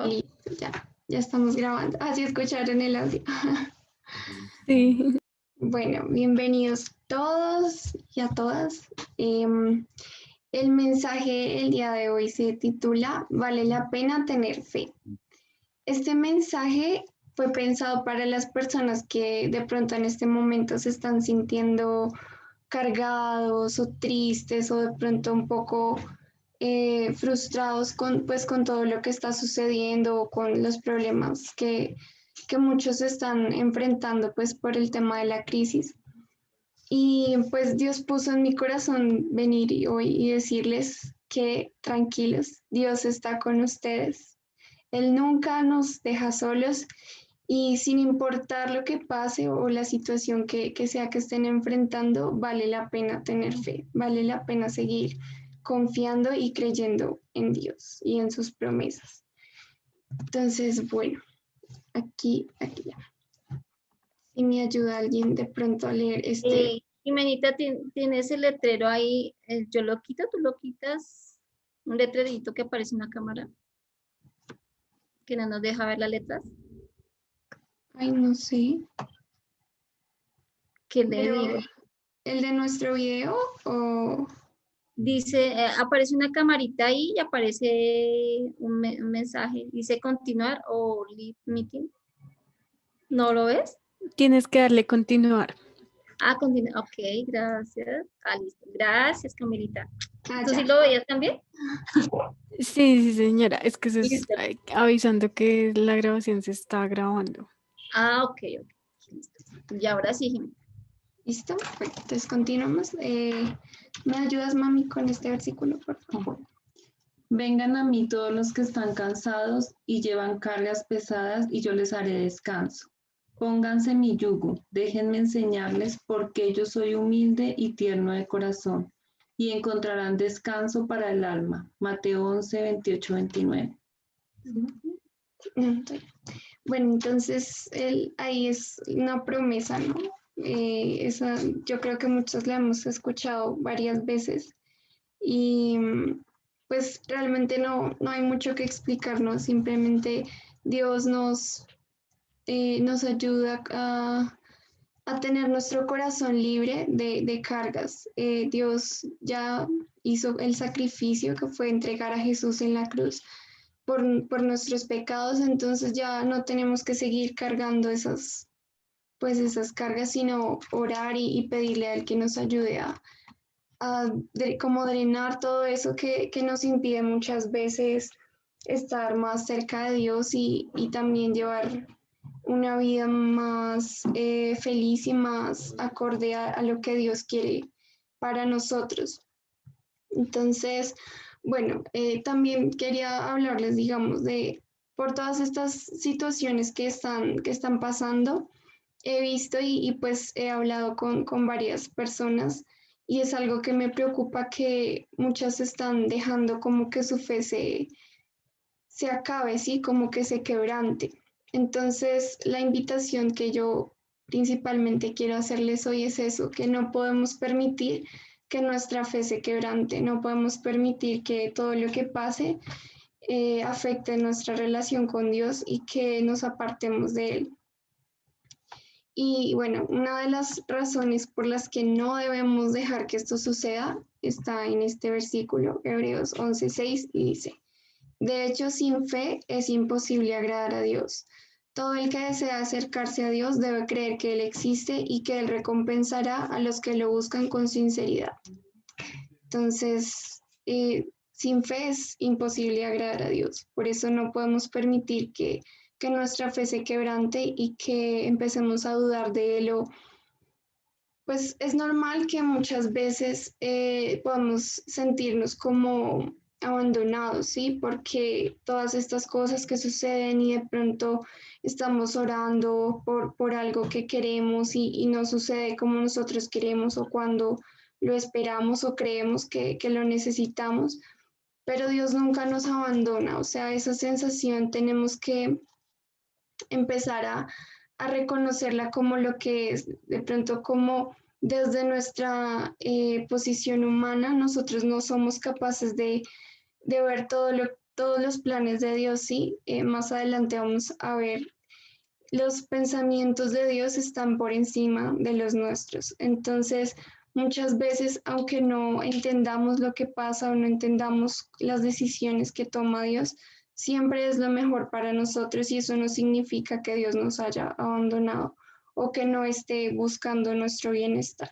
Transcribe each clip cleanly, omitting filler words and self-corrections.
Listo, ya estamos grabando. Así escucharon el audio. Sí. Bueno, bienvenidos todos y a todas. El mensaje el día de hoy se titula ¿Vale la pena tener fe? Este mensaje fue pensado para las personas que de pronto en este momento se están sintiendo cargados o tristes o de pronto un poco frustrados con todo lo que está sucediendo o con los problemas que muchos están enfrentando pues por el tema de la crisis. Y pues Dios puso en mi corazón venir hoy y decirles que tranquilos, Dios está con ustedes. Él nunca nos deja solos y sin importar lo que pase o la situación que sea que estén enfrentando, vale la pena tener fe, vale la pena seguir confiando y creyendo en Dios y en sus promesas. Entonces, bueno, aquí ya. Si me ayuda alguien de pronto a leer este. Jimenita, tienes el letrero ahí, yo lo quito, tú lo quitas, un letrerito que aparece en la cámara, que no nos deja ver las letras. Ay, no sé. ¿Qué le Pero, digo? ¿el de nuestro video o...? Dice, aparece una camarita ahí y aparece un mensaje, dice continuar o leave meeting. ¿No lo ves? Tienes que darle continuar. Ah, continúa. Ok, gracias. Ah, listo. Gracias, Camilita. ¿Tú sí Ya. lo veías también? Sí, sí, señora. Es que se es Listo. avisando que la grabación se está grabando. Ah, ok, ok. Listo. Y ahora sí, Jimena. ¿Listo? Bueno, entonces continuamos. ¿Me ayudas, mami, con este versículo, por favor? Vengan a mí todos los que están cansados y llevan cargas pesadas, y yo les haré descanso. Pónganse mi yugo, déjenme enseñarles, porque yo soy humilde y tierno de corazón, y encontrarán descanso para el alma. Mateo 11, 28, 29. Bueno, entonces ahí es una promesa, ¿no? Esa, yo creo que muchos la hemos escuchado varias veces y pues realmente no hay mucho que explicarnos, simplemente Dios nos ayuda a tener nuestro corazón libre de cargas. Dios ya hizo el sacrificio que fue entregar a Jesús en la cruz por nuestros pecados, entonces ya no tenemos que seguir cargando esas cargas, sino orar y pedirle a Él que nos ayude como drenar todo eso que nos impide muchas veces estar más cerca de Dios y también llevar una vida más feliz y más acorde a lo que Dios quiere para nosotros. Entonces, bueno, también quería hablarles, digamos, por todas estas situaciones que están pasando. He visto y pues he hablado con varias personas y es algo que me preocupa que muchas están dejando como que su fe se acabe, ¿sí? Como que se quebrante. Entonces, la invitación que yo principalmente quiero hacerles hoy es eso, que no podemos permitir que nuestra fe se quebrante, no podemos permitir que todo lo que pase afecte nuestra relación con Dios y que nos apartemos de Él. Y bueno, una de las razones por las que no debemos dejar que esto suceda está en este versículo, Hebreos 11:6, y dice, de hecho, sin fe es imposible agradar a Dios. Todo el que desea acercarse a Dios debe creer que Él existe y que Él recompensará a los que lo buscan con sinceridad. Entonces, sin fe es imposible agradar a Dios. Por eso no podemos permitir que nuestra fe se quebrante y que empecemos a dudar de Él. Pues es normal que muchas veces podamos sentirnos como abandonados, ¿sí? Porque todas estas cosas que suceden y de pronto estamos orando por algo que queremos y no sucede como nosotros queremos o cuando lo esperamos o creemos que lo necesitamos, pero Dios nunca nos abandona, o sea, esa sensación tenemos que empezar a reconocerla como lo que es, de pronto como desde nuestra posición humana, nosotros no somos capaces de ver todos los planes de Dios, sí. Más adelante vamos a ver, los pensamientos de Dios están por encima de los nuestros. Entonces, muchas veces, aunque no entendamos lo que pasa o no entendamos las decisiones que toma Dios, siempre es lo mejor para nosotros, y eso no significa que Dios nos haya abandonado o que no esté buscando nuestro bienestar.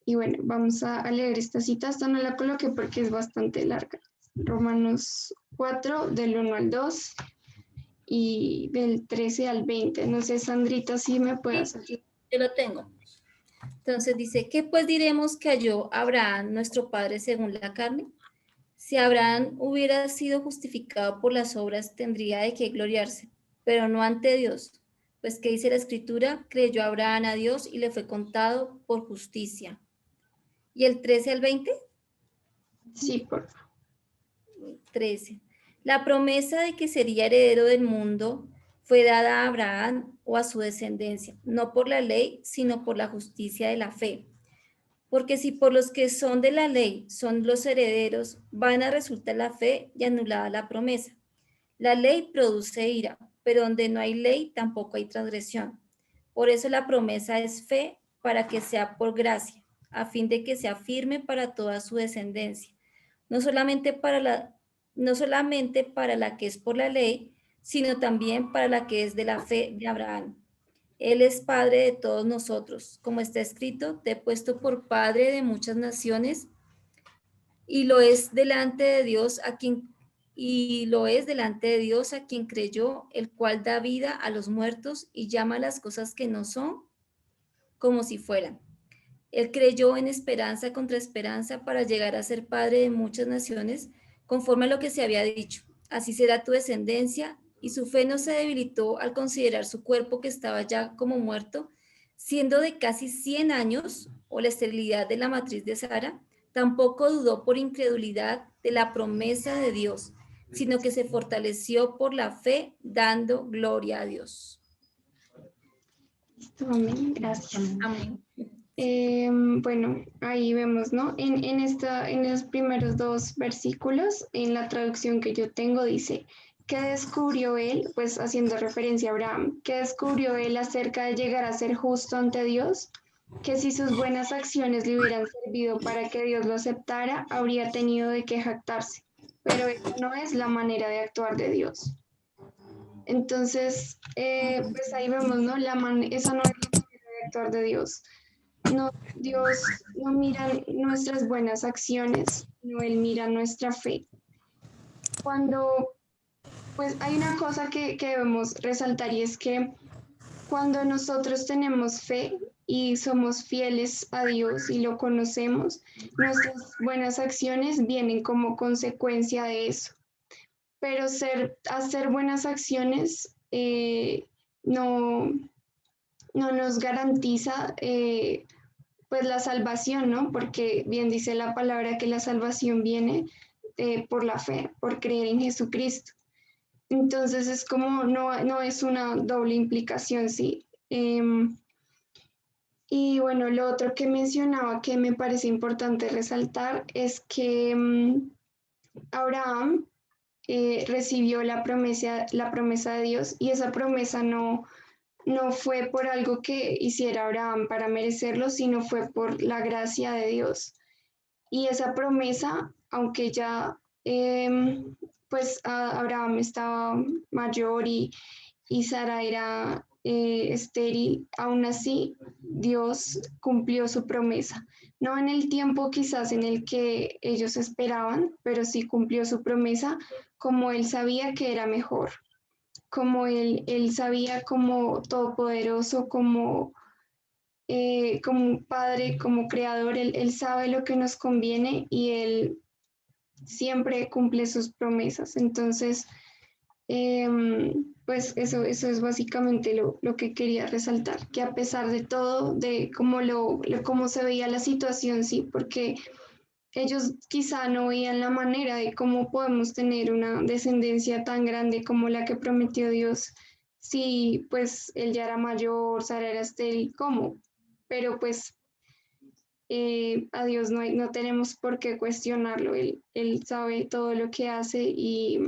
Y bueno, vamos a leer esta cita. Esta no la coloqué porque es bastante larga. Romanos 4, del 1 al 2 y del 13 al 20. No sé, Sandrita, si me puedes ayudar. Yo lo tengo. Entonces dice, ¿qué pues diremos que halló Abraham, nuestro padre, según la carne? Si Abraham hubiera sido justificado por las obras, tendría de qué gloriarse, pero no ante Dios. Pues que dice la Escritura, creyó Abraham a Dios y le fue contado por justicia. ¿Y el 13 al 20? Sí, por favor. 13. La promesa de que sería heredero del mundo fue dada a Abraham o a su descendencia, no por la ley, sino por la justicia de la fe. Porque si por los que son de la ley son los herederos, vana resulta la fe y anulada la promesa. La ley produce ira, pero donde no hay ley tampoco hay transgresión. Por eso la promesa es fe, para que sea por gracia, a fin de que sea firme para toda su descendencia, no solamente para la que es por la ley, sino también para la que es de la fe de Abraham. Él es padre de todos nosotros, como está escrito, te he puesto por padre de muchas naciones, y lo es delante de Dios a quien creyó, el cual da vida a los muertos y llama las cosas que no son como si fueran. Él creyó en esperanza contra esperanza para llegar a ser padre de muchas naciones, conforme a lo que se había dicho. Así será tu descendencia, y su fe no se debilitó al considerar su cuerpo, que estaba ya como muerto, siendo de casi 100 años, o la esterilidad de la matriz de Sara. Tampoco dudó por incredulidad de la promesa de Dios, sino que se fortaleció por la fe, dando gloria a Dios. Amén, gracias. Amén. Bueno, ahí vemos, ¿no? En los primeros dos versículos, en la traducción que yo tengo, dice, ¿qué descubrió él? Pues haciendo referencia a Abraham, ¿qué descubrió él acerca de llegar a ser justo ante Dios? Que si sus buenas acciones le hubieran servido para que Dios lo aceptara, habría tenido de qué jactarse. Pero esa no es la manera de actuar de Dios. Entonces, pues ahí vemos, ¿no? Esa no es la manera de actuar de Dios. No, Dios no mira nuestras buenas acciones, no, Él mira nuestra fe. Pues hay una cosa que debemos resaltar, y es que cuando nosotros tenemos fe y somos fieles a Dios y lo conocemos, nuestras buenas acciones vienen como consecuencia de eso. Pero hacer buenas acciones no nos garantiza pues la salvación, ¿no? Porque bien dice la palabra que la salvación viene por la fe, por creer en Jesucristo. Entonces es como, no es una doble implicación, ¿sí? Y bueno, lo otro que mencionaba que me parece importante resaltar es que Abraham recibió la promesa de Dios, y esa promesa no fue por algo que hiciera Abraham para merecerlo, sino fue por la gracia de Dios. Y esa promesa, aunque ya pues Abraham estaba mayor y Sara era estéril, aún así Dios cumplió su promesa. No en el tiempo quizás en el que ellos esperaban, pero sí cumplió su promesa, como él sabía que era mejor, como él sabía, como todopoderoso, como un padre, como creador, él sabe lo que nos conviene, y él siempre cumple sus promesas. Entonces, pues eso es básicamente lo que quería resaltar, que a pesar de todo, de cómo se veía la situación, sí, porque ellos quizá no veían la manera de cómo podemos tener una descendencia tan grande como la que prometió Dios, si pues él ya era mayor, Sara era estéril, ¿cómo? Pero pues A Dios no tenemos por qué cuestionarlo, él sabe todo lo que hace y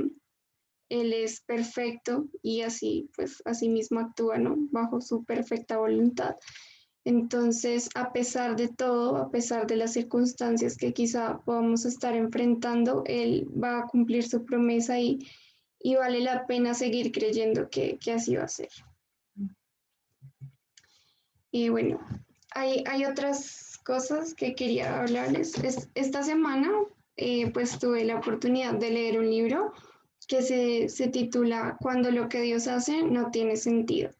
Él es perfecto y así, pues, así mismo actúa, ¿no? Bajo su perfecta voluntad. Entonces, a pesar de todo, a pesar de las circunstancias que quizá podamos estar enfrentando, Él va a cumplir su promesa y vale la pena seguir creyendo que así va a ser. Y bueno, hay otras cosas que quería hablarles. Esta semana, pues tuve la oportunidad de leer un libro que se titula Cuando lo que Dios hace no tiene sentido.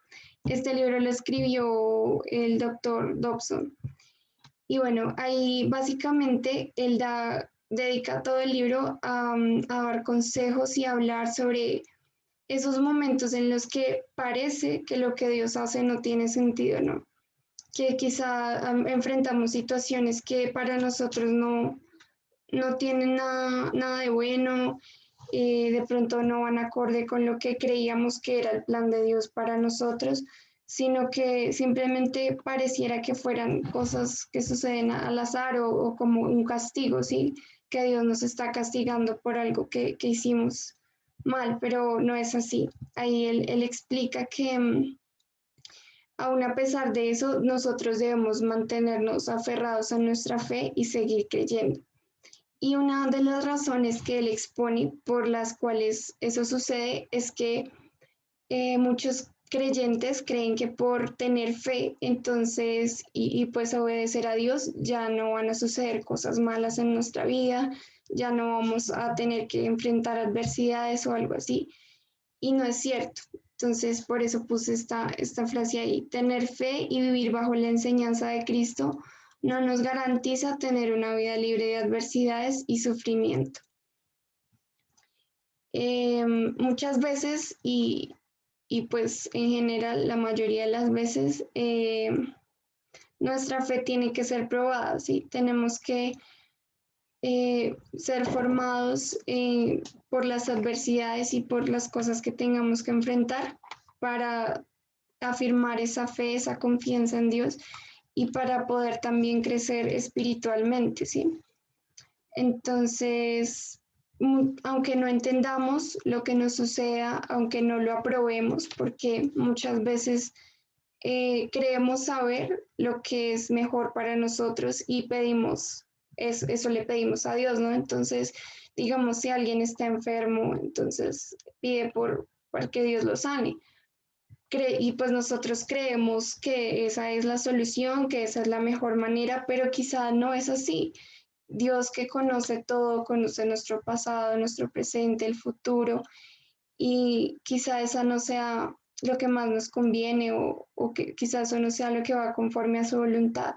Este libro lo escribió el doctor Dobson. Y bueno, ahí básicamente él dedica todo el libro a dar consejos y a hablar sobre esos momentos en los que parece que lo que Dios hace no tiene sentido, ¿no? Que quizá enfrentamos situaciones que para nosotros no tienen nada de bueno, de pronto no van acorde con lo que creíamos que era el plan de Dios para nosotros, sino que simplemente pareciera que fueran cosas que suceden al azar o como un castigo, ¿sí? Que Dios nos está castigando por algo que hicimos mal, pero no es así. Ahí él explica que aún a pesar de eso, nosotros debemos mantenernos aferrados a nuestra fe y seguir creyendo. Y una de las razones que él expone por las cuales eso sucede es que muchos creyentes creen que por tener fe, entonces, y pues obedecer a Dios, ya no van a suceder cosas malas en nuestra vida, ya no vamos a tener que enfrentar adversidades o algo así. Y no es cierto. Entonces, por eso puse esta frase ahí. Tener fe y vivir bajo la enseñanza de Cristo no nos garantiza tener una vida libre de adversidades y sufrimiento. Muchas veces y pues en general la mayoría de las veces nuestra fe tiene que ser probada, ¿sí? Tenemos que ser formados por las adversidades y por las cosas que tengamos que enfrentar para afirmar esa fe, esa confianza en Dios y para poder también crecer espiritualmente, ¿sí? Entonces, aunque no entendamos lo que nos suceda, aunque no lo aprobemos, porque muchas veces creemos saber lo que es mejor para nosotros y pedimos, eso le pedimos a Dios, ¿no? Entonces, digamos, si alguien está enfermo, entonces pide por que Dios lo sane. Y pues nosotros creemos que esa es la solución, que esa es la mejor manera, pero quizá no es así. Dios que conoce todo, conoce nuestro pasado, nuestro presente, el futuro, y quizá esa no sea lo que más nos conviene o que quizá eso no sea lo que va conforme a su voluntad.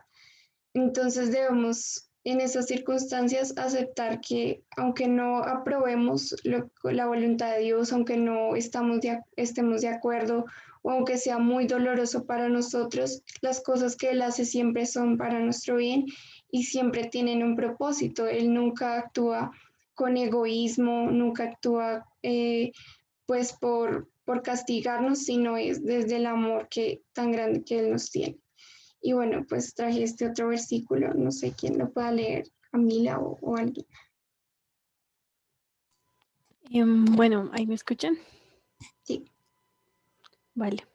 Entonces debemos en esas circunstancias aceptar que aunque no aprobemos la voluntad de Dios, aunque no estemos de acuerdo o aunque sea muy doloroso para nosotros, las cosas que Él hace siempre son para nuestro bien y siempre tienen un propósito. Él nunca actúa con egoísmo, nunca actúa pues por castigarnos, sino es desde el amor tan grande que Él nos tiene. Y bueno, pues traje este otro versículo, no sé quién lo pueda leer, Camila o alguien. Bueno, ¿ahí me escuchan? Sí. Vale.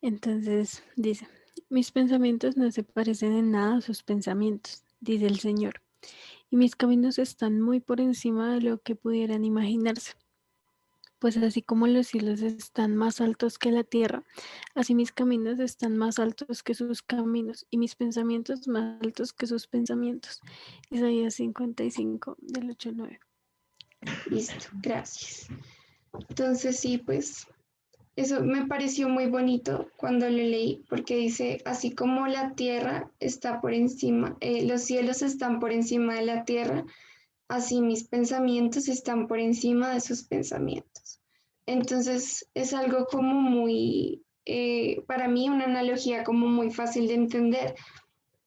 Entonces dice, mis pensamientos no se parecen en nada a sus pensamientos, dice el Señor, y mis caminos están muy por encima de lo que pudieran imaginarse. Pues así como los cielos están más altos que la tierra, así mis caminos están más altos que sus caminos y mis pensamientos más altos que sus pensamientos. Isaías 55, del 8 al 9. Listo, gracias. Entonces sí, pues eso me pareció muy bonito cuando lo leí, porque dice, así como la tierra está por encima, los cielos están por encima de la tierra, así mis pensamientos están por encima de sus pensamientos. Entonces es algo como muy, para mí una analogía como muy fácil de entender,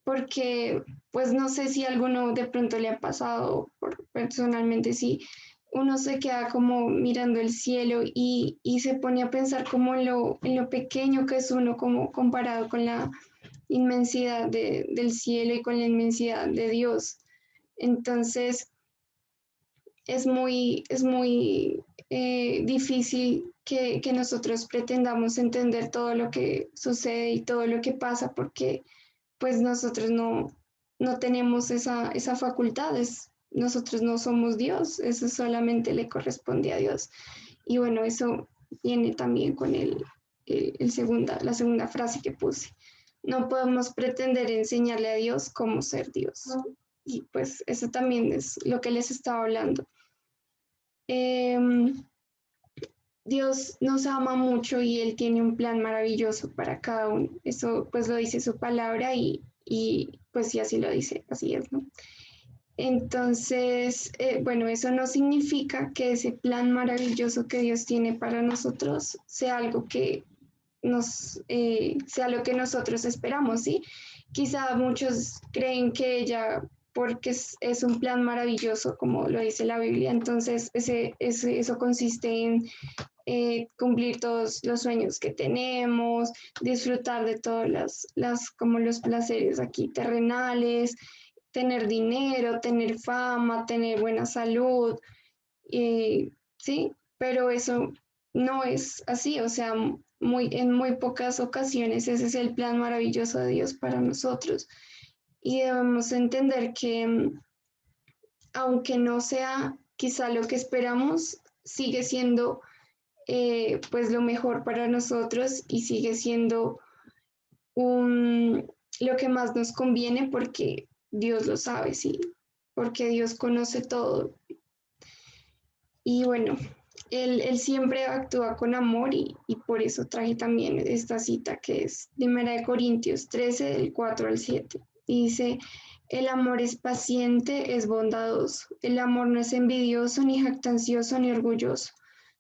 porque pues no sé si a alguno de pronto le ha pasado, personalmente sí, uno se queda como mirando el cielo y se pone a pensar como en lo pequeño que es uno como comparado con la inmensidad del cielo y con la inmensidad de Dios. Entonces, es muy difícil que nosotros pretendamos entender todo lo que sucede y todo lo que pasa, porque pues nosotros no tenemos esa facultad, nosotros no somos Dios, eso solamente le corresponde a Dios. Y bueno, eso viene también con la segunda frase que puse. No podemos pretender enseñarle a Dios cómo ser Dios. Y pues eso también es lo que les estaba hablando. Dios nos ama mucho y Él tiene un plan maravilloso para cada uno. Eso pues lo dice su palabra y pues sí, así lo dice, así es, ¿no? Entonces, bueno, eso no significa que ese plan maravilloso que Dios tiene para nosotros sea algo que sea lo que nosotros esperamos, ¿sí? Quizá muchos creen que ella, porque es un plan maravilloso, como lo dice la Biblia, entonces eso consiste en cumplir todos los sueños que tenemos, disfrutar de todos como los placeres aquí terrenales, tener dinero, tener fama, tener buena salud, ¿sí? Pero eso no es así, o sea, en muy pocas ocasiones ese es el plan maravilloso de Dios para nosotros. Y debemos entender que aunque no sea quizá lo que esperamos, sigue siendo pues lo mejor para nosotros y sigue siendo lo que más nos conviene porque Dios lo sabe, sí, porque Dios conoce todo. Y bueno, él siempre actúa con amor y por eso traje también esta cita que es 1 Corintios 13, del 4 al 7. Y dice, el amor es paciente, es bondadoso. El amor no es envidioso, ni jactancioso, ni orgulloso.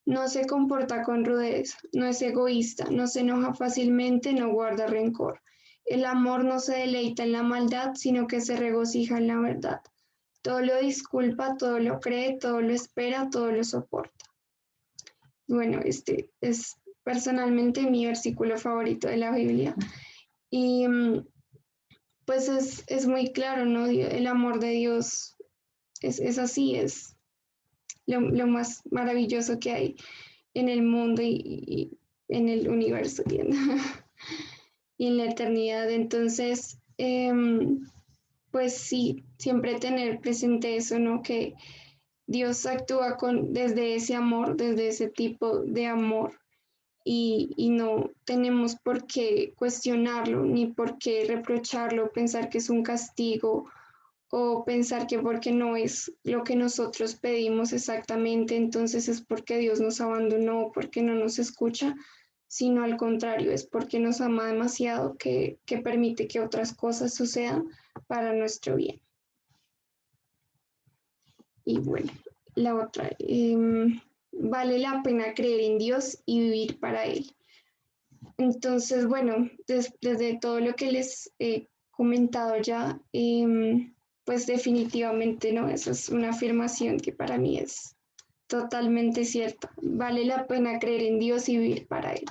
No se comporta con rudeza, no es egoísta, no se enoja fácilmente, no guarda rencor. El amor no se deleita en la maldad, sino que se regocija en la verdad. Todo lo disculpa, todo lo cree, todo lo espera, todo lo soporta. Bueno, este es personalmente mi versículo favorito de la Biblia. Y pues es muy claro, ¿no? El amor de Dios es así, es lo más maravilloso que hay en el mundo y en el universo y en la eternidad. Entonces, pues sí, siempre tener presente eso, ¿no? Que Dios actúa desde ese amor, desde ese tipo de amor y no tenemos por qué cuestionarlo, ni por qué reprocharlo, pensar que es un castigo o pensar que porque no es lo que nosotros pedimos exactamente, entonces es porque Dios nos abandonó, porque no nos escucha, sino al contrario, es porque nos ama demasiado que permite que otras cosas sucedan para nuestro bien. Y bueno, la otra, vale la pena creer en Dios y vivir para Él. Entonces, bueno, desde todo lo que les he comentado ya, pues definitivamente, ¿no? Esa es una afirmación que para mí es totalmente cierta. Vale la pena creer en Dios y vivir para Él.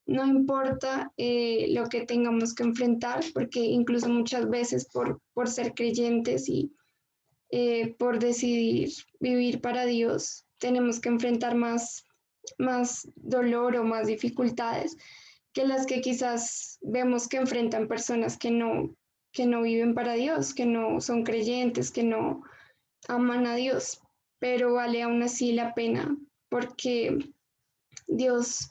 No importa lo que tengamos que enfrentar, porque incluso muchas veces por ser creyentes y por decidir vivir para Dios, tenemos que enfrentar más dolor o más dificultades que las que quizás vemos que enfrentan personas que no viven para Dios, que no son creyentes, que no aman a Dios, pero vale aún así la pena porque Dios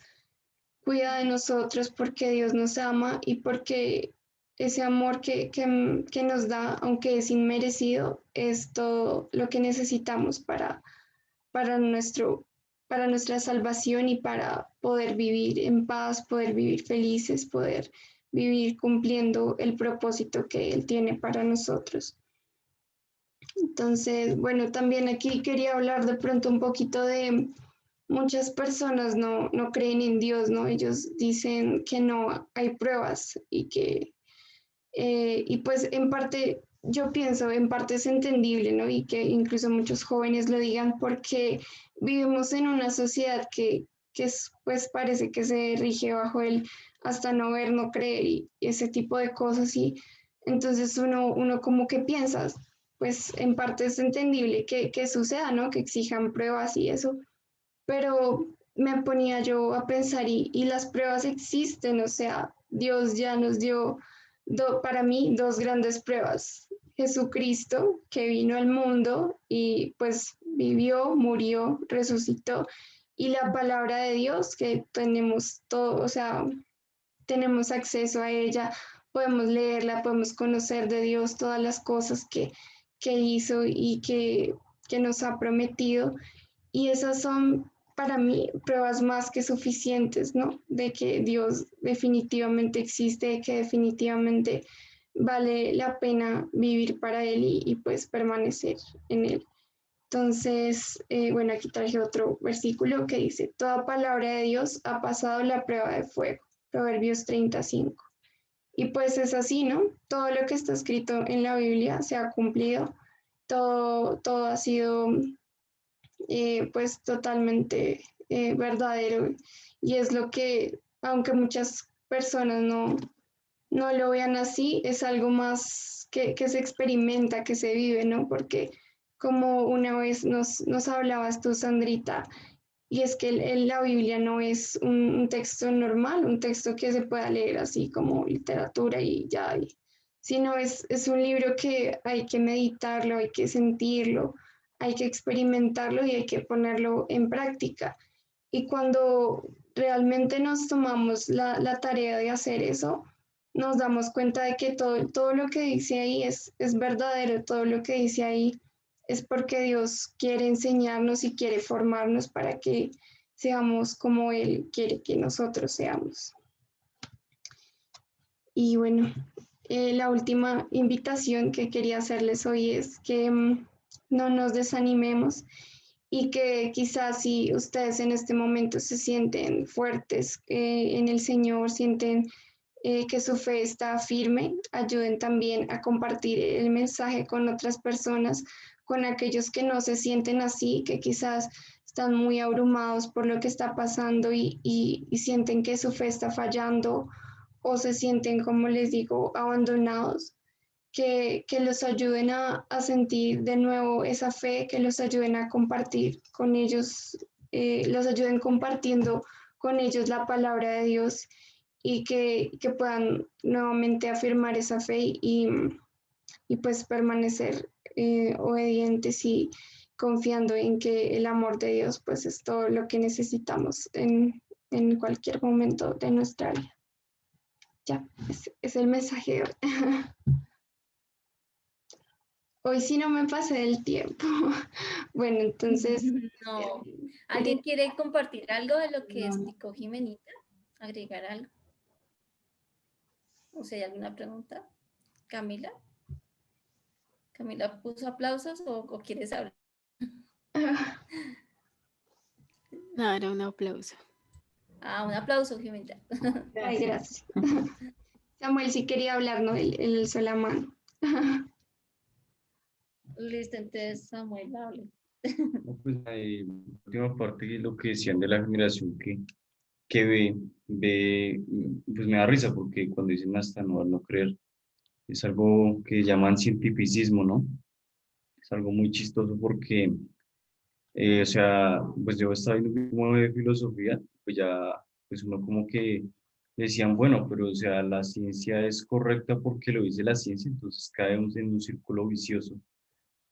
cuida de nosotros, porque Dios nos ama y porque ese amor que nos da, aunque es inmerecido, es todo lo que necesitamos para nuestra salvación y para poder vivir en paz, poder vivir felices, poder vivir cumpliendo el propósito que Él tiene para nosotros. Entonces, bueno, también aquí quería hablar de pronto un poquito de muchas personas no creen en Dios, ¿no? Ellos dicen que no hay pruebas y pues en parte, yo pienso, en parte es entendible, ¿no? Y que incluso muchos jóvenes lo digan porque vivimos en una sociedad que pues parece que se rige bajo el hasta no ver, no creer y ese tipo de cosas. Y entonces uno como que piensas, pues en parte es entendible que suceda, ¿no? Que exijan pruebas y eso, pero me ponía yo a pensar y las pruebas existen, o sea, Dios ya nos dio para mí dos grandes pruebas. Jesucristo, que vino al mundo y pues vivió, murió, resucitó, y la palabra de Dios que tenemos todo, o sea, tenemos acceso a ella, podemos leerla, podemos conocer de Dios todas las cosas que hizo y que nos ha prometido. Y esas son para mí pruebas más que suficientes, ¿no? De que Dios definitivamente existe, de que definitivamente vale la pena vivir para Él y pues permanecer en Él. Entonces, bueno, aquí traje otro versículo que dice, toda palabra de Dios ha pasado la prueba de fuego, Proverbios 35. Y pues es así, ¿no? Todo lo que está escrito en la Biblia se ha cumplido, todo ha sido pues totalmente verdadero y es lo que, aunque muchas personas no lo vean así, es algo más que se experimenta, que se vive, ¿no? Porque como una vez nos hablabas tú, Sandrita, y es que la Biblia no es un texto normal, un texto que se pueda leer así como literatura y ya, sino es un libro que hay que meditarlo, hay que sentirlo, hay que experimentarlo y hay que ponerlo en práctica. Y cuando realmente nos tomamos la tarea de hacer eso, nos damos cuenta de que todo lo que dice ahí es verdadero, todo lo que dice ahí es porque Dios quiere enseñarnos y quiere formarnos para que seamos como Él quiere que nosotros seamos. Y bueno, la última invitación que quería hacerles hoy es que no nos desanimemos y que quizás si ustedes en este momento se sienten fuertes en el Señor, sienten que su fe está firme, ayuden también a compartir el mensaje con otras personas, con aquellos que no se sienten así, que quizás están muy abrumados por lo que está pasando y sienten que su fe está fallando o se sienten, como les digo, abandonados, que los ayuden a sentir de nuevo esa fe, que los ayuden a compartir con ellos, los ayuden compartiendo con ellos la palabra de Dios y que puedan nuevamente afirmar esa fe y pues permanecer obedientes y confiando en que el amor de Dios pues es todo lo que necesitamos en cualquier momento de nuestra vida. Ya, es el mensaje de hoy. Hoy sí no me pasé del tiempo. Bueno, entonces... No. ¿Alguien quiere compartir algo de lo que explicó Jimenita? ¿Agregar algo? O sea, ¿hay alguna pregunta? ¿Camila? ¿Camila puso aplausos o quieres hablar? No, era un aplauso. Ah, un aplauso, Jimenita. Ay, gracias. Samuel sí quería hablar, ¿no? Él alzó la mano. Listo, entonces Samuel hable. No, pues la última parte es lo que decían de la generación que ve, pues me da risa porque cuando dicen hasta no creer, es algo que llaman cientificismo, ¿no? Es algo muy chistoso porque, o sea, pues yo estaba viendo como de filosofía, pues ya, pues uno como que decían, bueno, pero o sea, la ciencia es correcta porque lo dice la ciencia, entonces caemos en un círculo vicioso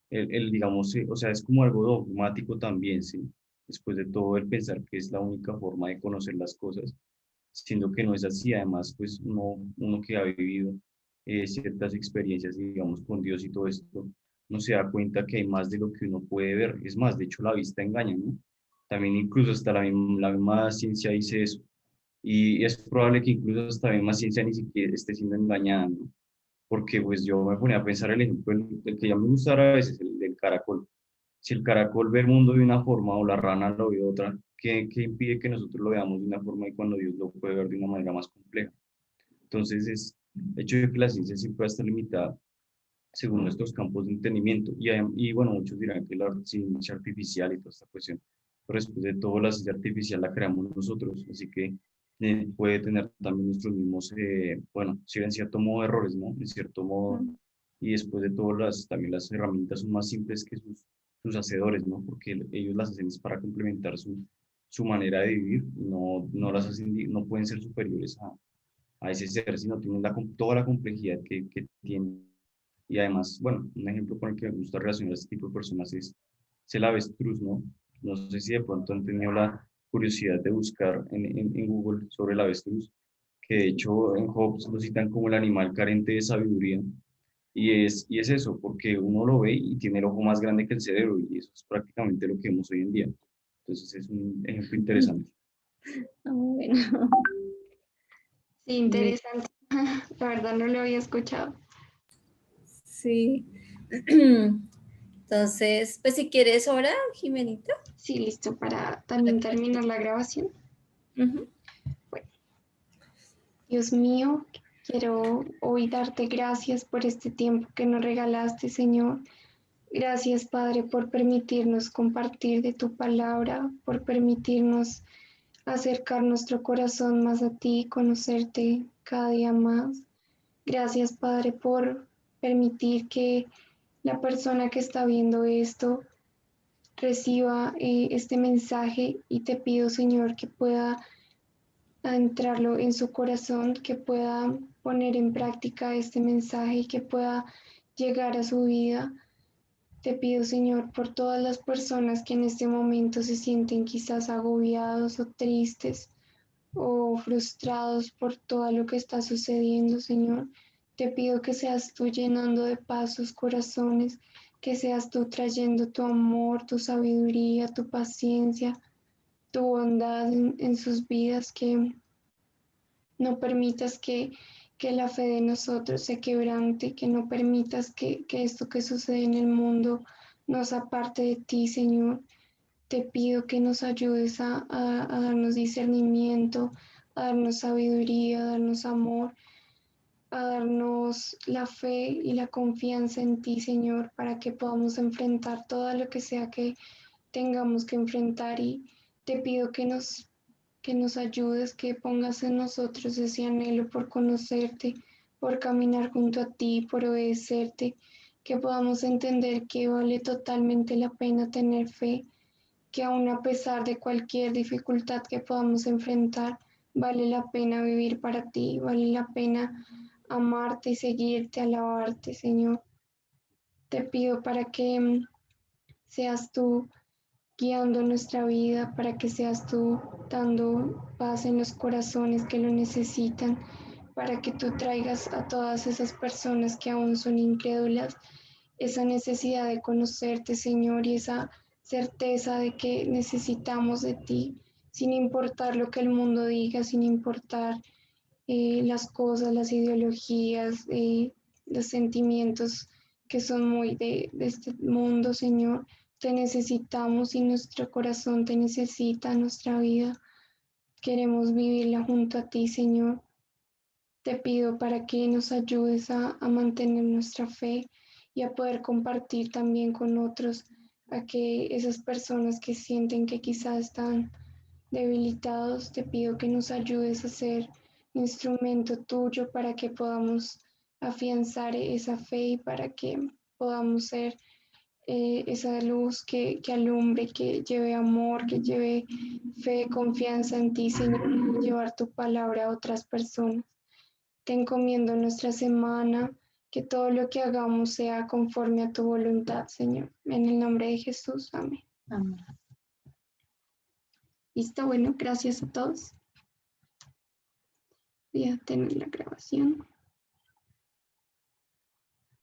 digamos, o sea, es como algo dogmático también, ¿sí? Después de todo, el pensar que es la única forma de conocer las cosas, siendo que no es así. Además, pues uno que ha vivido ciertas experiencias, digamos, con Dios y todo esto, no se da cuenta que hay más de lo que uno puede ver. Es más, de hecho, la vista engaña, ¿no? También incluso hasta la misma ciencia dice eso. Y es probable que incluso hasta la misma ciencia ni siquiera esté siendo engañada, ¿no? Porque pues yo me ponía a pensar el ejemplo del que ya me gustara a veces, el del caracol. Si el caracol ve el mundo de una forma o la rana lo ve de otra, ¿qué impide que nosotros lo veamos de una forma y cuando Dios lo puede ver de una manera más compleja? Entonces es el hecho de que la ciencia siempre va a estar limitada según nuestros campos de entendimiento. Y bueno, muchos dirán que la ciencia artificial y toda esta cuestión pero después de todo la ciencia artificial la creamos nosotros, así que puede tener también nuestros mismos, bueno, sí, en cierto modo errores, ¿no? En cierto modo, y después de todo también las herramientas son más simples que sus hacedores, ¿no? Porque ellos las hacen es para complementar su manera de vivir, no las hacen, no pueden ser superiores a ese ser, sino tienen toda la complejidad que tienen. Y además, bueno, un ejemplo con el que me gusta relacionar a este tipo de personas es el avestruz, ¿no? No sé si de pronto han tenido la curiosidad de buscar en Google sobre el avestruz, que de hecho en Hobbes lo citan como el animal carente de sabiduría. Y es eso, porque uno lo ve y tiene el ojo más grande que el cerebro, y eso es prácticamente lo que vemos hoy en día. Entonces es un ejemplo interesante. Bueno. Sí, interesante. La verdad no lo había escuchado. Sí. Entonces, pues si quieres ahora, Jimenita. Sí, listo para también terminar la grabación. Ujú. Bueno, Dios mío, quiero hoy darte gracias por este tiempo que nos regalaste, Señor. Gracias, Padre, por permitirnos compartir de tu palabra, por permitirnos acercar nuestro corazón más a ti, conocerte cada día más. Gracias, Padre, por permitir que la persona que está viendo esto reciba este mensaje y te pido, Señor, que pueda entrarlo en su corazón, que pueda poner en práctica este mensaje y que pueda llegar a su vida. Te pido, Señor, por todas las personas que en este momento se sienten quizás agobiados o tristes o frustrados por todo lo que está sucediendo, Señor. Te pido que seas tú llenando de paz sus corazones, que seas tú trayendo tu amor, tu sabiduría, tu paciencia, tu bondad en sus vidas, que no permitas que la fe de nosotros se quebrante, que no permitas que esto que sucede en el mundo nos aparte de ti, Señor. Te pido que nos ayudes a darnos discernimiento, a darnos sabiduría, a darnos amor, a darnos la fe y la confianza en ti, Señor, para que podamos enfrentar todo lo que sea que tengamos que enfrentar. Y te pido que nos ayudes, que pongas en nosotros ese anhelo por conocerte, por caminar junto a ti, por obedecerte, que podamos entender que vale totalmente la pena tener fe, que aun a pesar de cualquier dificultad que podamos enfrentar, vale la pena vivir para ti, vale la pena amarte y seguirte, alabarte, Señor. Te pido para que seas tú guiando nuestra vida, para que seas tú dando paz en los corazones que lo necesitan, para que tú traigas a todas esas personas que aún son incrédulas esa necesidad de conocerte, Señor, y esa certeza de que necesitamos de ti, sin importar lo que el mundo diga, sin importar las cosas, las ideologías, los sentimientos que son muy de este mundo, Señor. Te necesitamos y nuestro corazón te necesita, nuestra vida. Queremos vivirla junto a ti, Señor. Te pido para que nos ayudes a mantener nuestra fe y a poder compartir también con otros, a que esas personas que sienten que quizás están debilitados, te pido que nos ayudes a ser instrumento tuyo para que podamos afianzar esa fe y para que podamos ser esa luz que alumbre, que lleve amor, que lleve fe, confianza en ti, Señor, y llevar tu palabra a otras personas. Te encomiendo nuestra semana, que todo lo que hagamos sea conforme a tu voluntad, Señor. En el nombre de Jesús, amén. Amén. Listo, bueno, gracias a todos. Voy a tener la grabación.